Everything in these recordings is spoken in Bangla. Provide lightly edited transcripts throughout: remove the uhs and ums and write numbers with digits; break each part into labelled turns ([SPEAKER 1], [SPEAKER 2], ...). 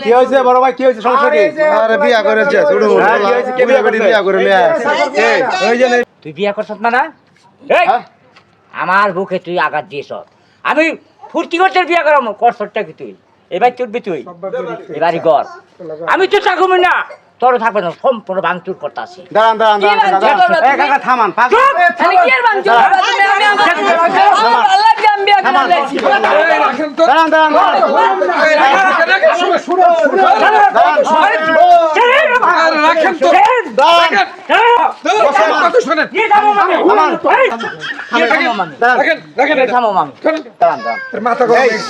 [SPEAKER 1] কি হয়েছে বড় ভাই, কি হয়েছে, সমস্যা কি?
[SPEAKER 2] আরে বিয়া করেছে ছোট বিয়া করে
[SPEAKER 3] তুই বিয়া করছ না? এই আমার বুকে তুই আঘাত দিয়েছ। আমি ফুর্তি করতে বিয়া করাম, করছটা কি তুই? এবার চলবি তুই, এবারই গড়। আমি তো থাকবো না, তোর থাকবে না, সম্পূর্ণ ভাঙচুর করতে আসি।
[SPEAKER 1] দাঁড়ান দাঁড়ান দাঁড়ান কাকা থামান। দাঁড়ান দাঁড়ান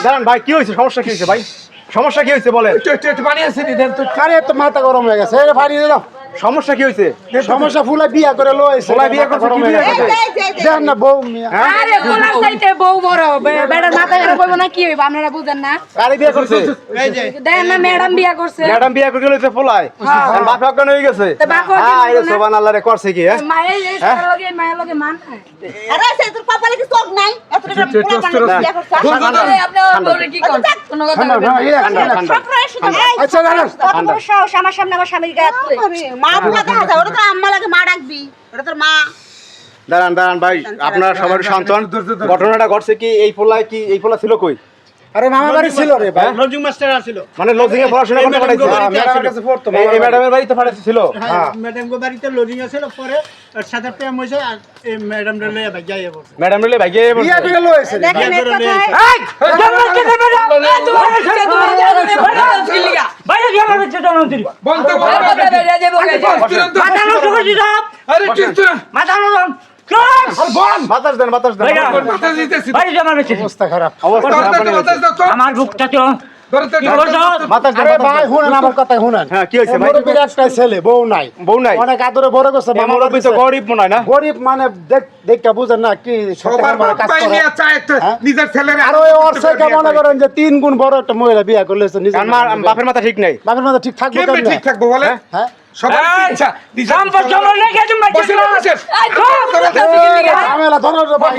[SPEAKER 1] দাঁড়ান ভাই, কি হয়েছে, সমস্যা কি হয়েছে ভাই, সমস্যা কি হয়েছে বলেন? তো মাথা গরম হয়ে গেছে, সমস্যা কি হয়েছে? সমস্যা ফুলা বিয়া করে লইছে, ফুলা বিয়া করছে, কি বিয়া করছে দেখেন না বউ মিয়া।
[SPEAKER 4] আরে ফুলার চাইতে বউ বড়, বেটার মাথা খারাপ হইব না, কি হইব আপনারা বুঝেন না?
[SPEAKER 1] কারে বিয়া করছে?
[SPEAKER 4] দেখেন না ম্যাডাম বিয়া করছে,
[SPEAKER 1] ম্যাডাম বিয়া করে লইছে ফুলাই, আর বাপ অজ্ঞান হয়ে গেছে। আরে সুবহানাল্লাহ রে, করছে কি? হ্যাঁ
[SPEAKER 4] মায়ের লগে মান
[SPEAKER 5] আরে সে তোর কপালে কি চোখ নাই? এত টাকা পোলা বিয়া করছ?
[SPEAKER 4] আপনি বলে কি কোন কোনো কথা বলবেন?
[SPEAKER 5] আচ্ছা জানো কত সাহস আমার সামনে আমার স্বামীর গায়ে হাত তুলে। মা বুলা দেখা যায়, ওটা তো আম্মা লাগে, মা ডাকবি, ওটা তোর মা।
[SPEAKER 1] দাঁড়ান দাঁড়ান ভাই, আপনারা সবাই শান্ত হন। ঘটনাটা ঘটছে কি, এই পোলা ছিল কই?
[SPEAKER 2] আরে মামা বাড়ি ছিল রে ভাই, লজিং মাস্টার ছিল,
[SPEAKER 1] মানে লজিং এ পড়াশোনা করতে পাঠাইছে।
[SPEAKER 2] ম্যাডামের কাছে পড়তো,
[SPEAKER 1] এই ম্যাডামের বাড়িতে পাঠাইছে ছিল।
[SPEAKER 2] হ্যাঁ ম্যাডাম গো বাড়িতে লজিং ছিল, পরে ওর সাথে প্রেম হইছে, আর এই ম্যাডাম রে লইয়া ভাই যাইয়া বলছে,
[SPEAKER 1] ম্যাডাম রে ভাইগে বলছে
[SPEAKER 2] বিয়া করে লইছে,
[SPEAKER 5] দেখেন এক কথা
[SPEAKER 2] অবস্থা খারাপ।
[SPEAKER 3] আমার বুকটা তো
[SPEAKER 2] আরে ভাই শুনেন আমার কথা শুনেন।
[SPEAKER 1] হ্যাঁ কি হইছে ভাই?
[SPEAKER 2] মুরব্বির একটাই ছেলে, বউ নাই,
[SPEAKER 1] বউ নাই,
[SPEAKER 2] অনেক আদরে বড় করছে। মামা
[SPEAKER 1] মুরব্বি তো গরিব মনে হয় না?
[SPEAKER 2] গরিব মানে দেখা বুঝেন না কি সবার কাজ করে
[SPEAKER 6] নিজের ছেলের
[SPEAKER 2] আর ওই ওর থেকে মনে করেন যে 3 গুণ বড় একটা মহিলা বিয়া করলে নিজের
[SPEAKER 1] বাপের মাথা ঠিক নাই,
[SPEAKER 2] বাপের মাথা ঠিক থাকবে
[SPEAKER 6] কেমনে ঠিক থাকবো বলে?
[SPEAKER 2] হ্যাঁ
[SPEAKER 6] সবার ইচ্ছা নিজের
[SPEAKER 2] ঝামেলা ধরো রে ভাই।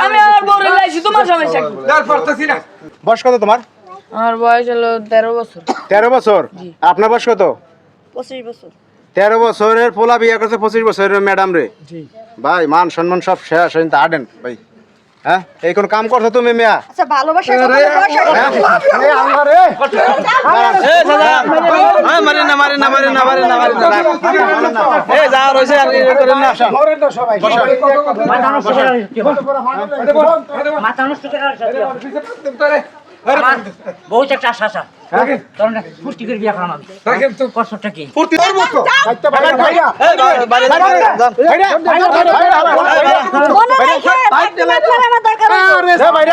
[SPEAKER 4] আমি আমার বড় লাইছি, তোমার সমস্যা কি?
[SPEAKER 6] আর পারতাছি না।
[SPEAKER 1] বয়স কত তোমার?
[SPEAKER 4] আমার বয়স হলো 13 বছর।
[SPEAKER 1] 13 বছর। আপনার বয়স কত?
[SPEAKER 5] 25 বছর।
[SPEAKER 1] 13 বছরের পোলা বিয়া করছে 25 বছরের ম্যাডাম রে। ভাই মান সম্মান সব শেষ, হইন তা আডেন ভাই। হ্যাঁ এই কোন কাম করছো তুমি মিয়া?
[SPEAKER 5] আচ্ছা ভালোবাসা কথা বয়স
[SPEAKER 2] এই আল্লাহ রে,
[SPEAKER 7] এই দাদা মারে না মারে না মারে না মারে না মারে না এই যা রইছে আর এই করেন না
[SPEAKER 2] মরেন না সবাই।
[SPEAKER 3] মাথা নষ্ট করে বহুত একটা আশা আশা তোর না ফুর্তি করে বিয়া করাম। আমি
[SPEAKER 6] রাখেন তো,
[SPEAKER 3] কষ্টটা কি?
[SPEAKER 6] ফুর্তি করবো তো।
[SPEAKER 2] আচ্ছা ভাই ভাইয়া
[SPEAKER 7] এই বাড়ি যান
[SPEAKER 5] মনে রাখে ভাই আমার দরকার।
[SPEAKER 2] আরে ভাই